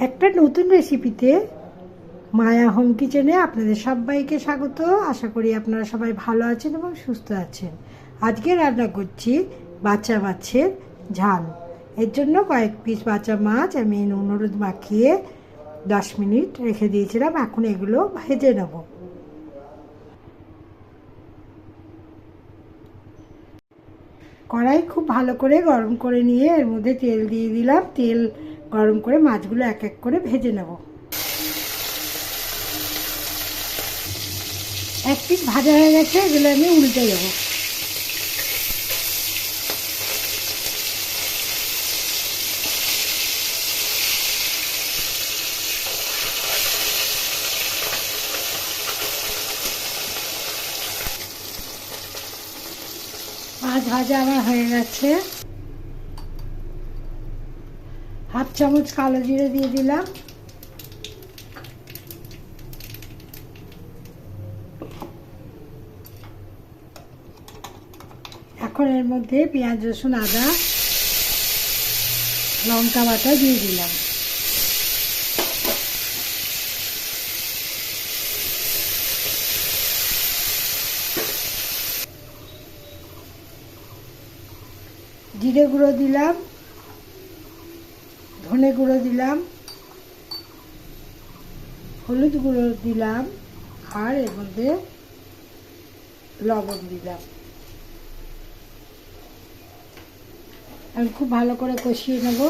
একটা নতুন রেসিপিতে মায়া হোম কিচেনে আপনাদের সবাইকে স্বাগত। আশা করি আপনারা সবাই ভালো আছেন এবং সুস্থ আছেন। আজকে রান্না করছি বাচ্চা মাছের ঝাল। এর জন্য কয়েক পিস বাচ্চা মাছ আমি নুন হলুদ মাখিয়ে 10 মিনিট রেখে দিয়েছিলাম। এখন এগুলো ভেজে নেব। কড়াই খুব ভালো করে গরম করে নিয়ে এর মধ্যে তেল দিয়ে দিলাম। তেল গরম করে মাছগুলো এক এক করে ভেজে নেব। এক পিস ভাজা হয়ে গেছে, এগুলো আমি উল্টে দেবো। মাছ ভাজা আমার হয়ে গেছে। হাফ চামচ কালো জিরে দিয়ে দিলাম। এখন এর মধ্যে পেঁয়াজ রসুন আদা লঙ্কা বাটা দিয়ে দিলাম। জিরে গুঁড়ো দিলাম, ধনে গুঁড়ো দিলাম, হলুদ গুঁড়ো দিলাম, আর এর মধ্যে লবণ দিলাম। আমি খুব ভালো করে কষিয়ে নেব।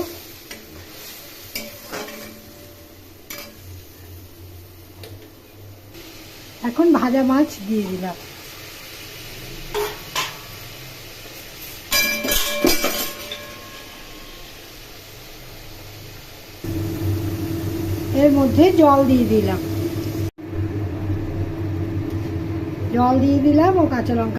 এখন ভাজা মাছ দিয়ে দিলাম। এর মধ্যে জল দিয়ে দিলাম ও কাঁচা লঙ্কা